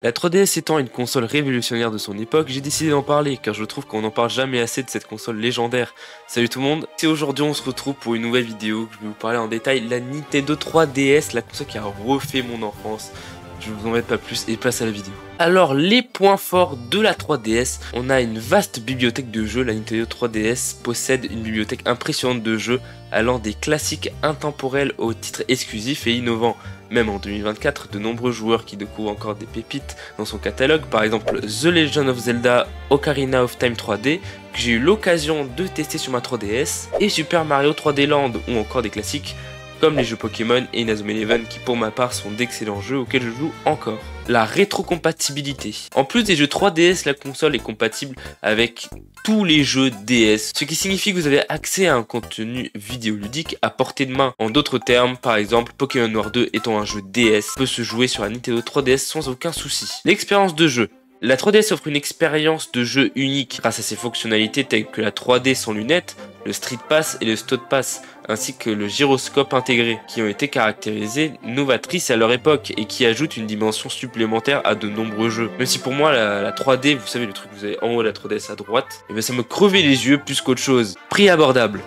La 3DS étant une console révolutionnaire de son époque, j'ai décidé d'en parler car je trouve qu'on n'en parle jamais assez de cette console légendaire. Salut tout le monde, et aujourd'hui on se retrouve pour une nouvelle vidéo que je vais vous parler en détail, la Nintendo 3DS, la console qui a refait mon enfance. Je vous en mets pas plus et place à la vidéo. Alors les points forts de la 3DS, on a une vaste bibliothèque de jeux. La Nintendo 3DS possède une bibliothèque impressionnante de jeux allant des classiques intemporels aux titres exclusifs et innovants. Même en 2024, de nombreux joueurs qui découvrent encore des pépites dans son catalogue, par exemple The Legend of Zelda Ocarina of Time 3D, que j'ai eu l'occasion de tester sur ma 3DS, et Super Mario 3D Land, ou encore des classiques comme les jeux Pokémon et Inazuma Eleven qui pour ma part sont d'excellents jeux auxquels je joue encore. La rétrocompatibilité. En plus des jeux 3DS, la console est compatible avec tous les jeux DS, ce qui signifie que vous avez accès à un contenu vidéoludique à portée de main. En d'autres termes, par exemple, Pokémon Noir 2 étant un jeu DS, peut se jouer sur la Nintendo 3DS sans aucun souci. L'expérience de jeu. La 3DS offre une expérience de jeu unique grâce à ses fonctionnalités telles que la 3D sans lunettes, le Street Pass et le Stud Pass, ainsi que le gyroscope intégré, qui ont été caractérisés novatrices à leur époque et qui ajoutent une dimension supplémentaire à de nombreux jeux. Même si pour moi la 3D, vous savez le truc que vous avez en haut de la 3DS à droite, et bien ça me crevait les yeux plus qu'autre chose. Prix abordable.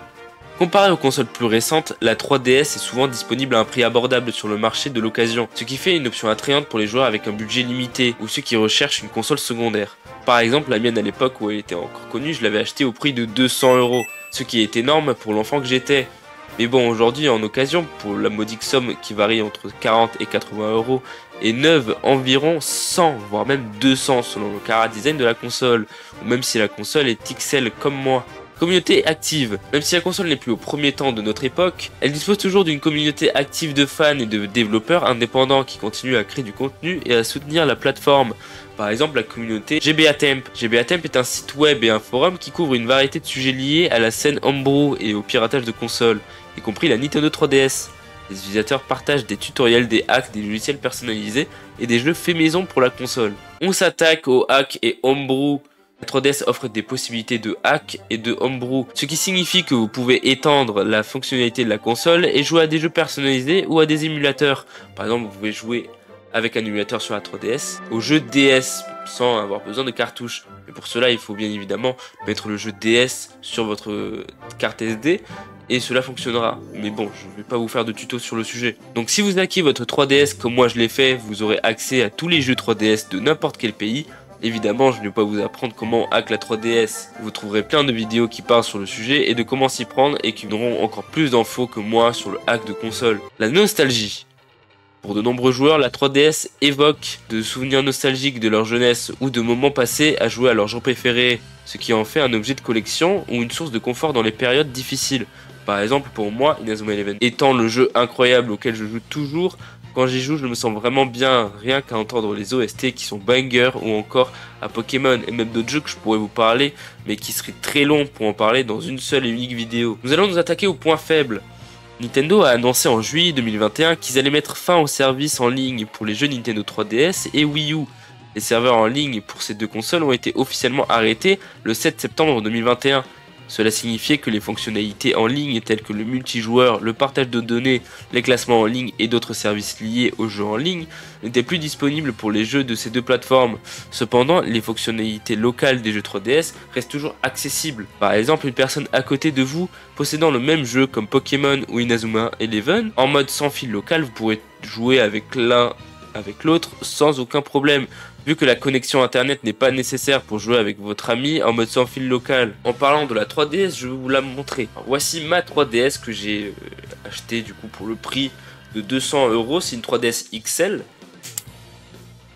Comparé aux consoles plus récentes, la 3DS est souvent disponible à un prix abordable sur le marché de l'occasion, ce qui fait une option attrayante pour les joueurs avec un budget limité ou ceux qui recherchent une console secondaire. Par exemple, la mienne à l'époque où elle était encore connue, je l'avais achetée au prix de 200 €, ce qui est énorme pour l'enfant que j'étais. Mais bon, aujourd'hui en occasion, pour la modique somme qui varie entre 40 et 80 €, et neuve environ 100 voire même 200 selon le chara-design de la console, ou même si la console est XL comme moi. Communauté active. Même si la console n'est plus au premier temps de notre époque, elle dispose toujours d'une communauté active de fans et de développeurs indépendants qui continuent à créer du contenu et à soutenir la plateforme. Par exemple, la communauté GBA Temp. GBA Temp est un site web et un forum qui couvre une variété de sujets liés à la scène homebrew et au piratage de consoles, y compris la Nintendo 3DS. Les utilisateurs partagent des tutoriels, des hacks, des logiciels personnalisés et des jeux faits maison pour la console. On s'attaque aux hacks et homebrew. La 3DS offre des possibilités de hack et de homebrew, ce qui signifie que vous pouvez étendre la fonctionnalité de la console et jouer à des jeux personnalisés ou à des émulateurs. Par exemple, vous pouvez jouer avec un émulateur sur la 3DS aux jeux DS sans avoir besoin de cartouches. Mais pour cela, il faut bien évidemment mettre le jeu DS sur votre carte SD et cela fonctionnera. Mais bon, je ne vais pas vous faire de tuto sur le sujet. Donc si vous hackez votre 3DS comme moi je l'ai fait, vous aurez accès à tous les jeux 3DS de n'importe quel pays. Évidemment, je ne vais pas vous apprendre comment hack la 3DS. Vous trouverez plein de vidéos qui parlent sur le sujet et de comment s'y prendre et qui donneront encore plus d'infos que moi sur le hack de console. La nostalgie. Pour de nombreux joueurs, la 3DS évoque de souvenirs nostalgiques de leur jeunesse ou de moments passés à jouer à leur jeu préféré, ce qui en fait un objet de collection ou une source de confort dans les périodes difficiles. Par exemple, pour moi, Inazuma Eleven étant le jeu incroyable auquel je joue toujours, quand j'y joue, je me sens vraiment bien, rien qu'à entendre les OST qui sont bangers ou encore à Pokémon et même d'autres jeux que je pourrais vous parler, mais qui seraient très longs pour en parler dans une seule et unique vidéo. Nous allons nous attaquer aux points faibles. Nintendo a annoncé en juillet 2021 qu'ils allaient mettre fin au service en ligne pour les jeux Nintendo 3DS et Wii U. Les serveurs en ligne pour ces deux consoles ont été officiellement arrêtés le 7 septembre 2021. Cela signifiait que les fonctionnalités en ligne telles que le multijoueur, le partage de données, les classements en ligne et d'autres services liés aux jeux en ligne n'étaient plus disponibles pour les jeux de ces deux plateformes. Cependant, les fonctionnalités locales des jeux 3DS restent toujours accessibles. Par exemple, une personne à côté de vous possédant le même jeu comme Pokémon ou Inazuma Eleven, en mode sans fil local, vous pourrez jouer avec l'un avec l'autre sans aucun problème, vu que la connexion internet n'est pas nécessaire pour jouer avec votre ami en mode sans fil local. En parlant de la 3DS, je vais vous la montrer. Alors, voici ma 3DS que j'ai achetée du coup pour le prix de 200 €. C'est une 3DS XL.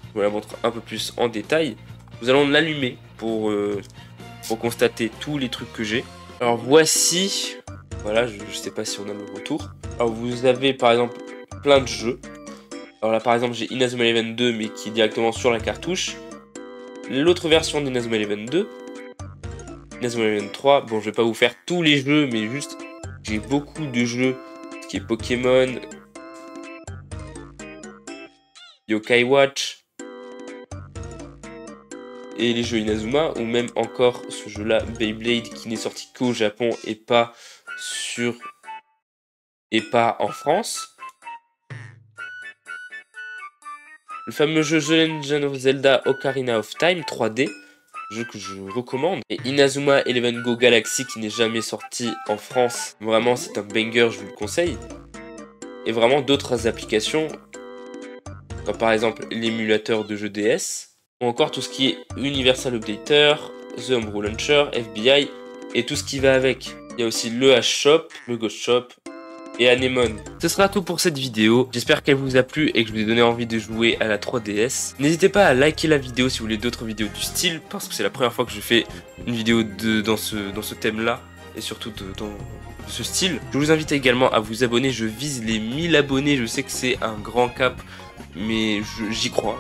Je vous la montre un peu plus en détail. Nous allons l'allumer pour constater tous les trucs que j'ai. Alors voici, voilà, je sais pas si on a le retour. Alors vous avez par exemple plein de jeux. Alors là par exemple j'ai Inazuma Eleven 2 mais qui est directement sur la cartouche. L'autre version d'Inazuma Eleven 2. Inazuma Eleven 3. Bon, je vais pas vous faire tous les jeux mais juste j'ai beaucoup de jeux. Ce qui est Pokémon, Yokai Watch et les jeux Inazuma, ou même encore ce jeu là Beyblade qui n'est sorti qu'au Japon et pas en France. le fameux jeu The Legend of Zelda Ocarina of Time 3D, jeu que je recommande, et Inazuma Eleven Go Galaxy qui n'est jamais sorti en France. Vraiment, c'est un banger, je vous le conseille. Et vraiment d'autres applications, comme par exemple l'émulateur de jeux DS, ou encore tout ce qui est Universal Updater, The Homebrew Launcher, FBI, et tout ce qui va avec. Il y a aussi le H-Shop, le Ghost Shop, et Anemone. Ce sera tout pour cette vidéo, j'espère qu'elle vous a plu et que je vous ai donné envie de jouer à la 3DS. N'hésitez pas à liker la vidéo si vous voulez d'autres vidéos du style, parce que c'est la première fois que je fais une vidéo dans ce thème là, et surtout dans ce style. Je vous invite également à vous abonner, je vise les 1000 abonnés, je sais que c'est un grand cap, mais j'y crois.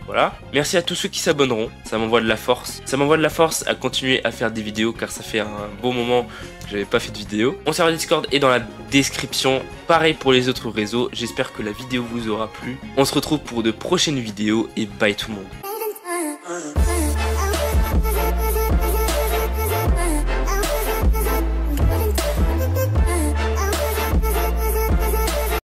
Voilà. Merci à tous ceux qui s'abonneront, ça m'envoie de la force. Ça m'envoie de la force à continuer à faire des vidéos car ça fait un bon moment que j'avais pas fait de vidéo. Mon serveur Discord est dans la description, pareil pour les autres réseaux. J'espère que la vidéo vous aura plu. On se retrouve pour de prochaines vidéos et bye tout le monde.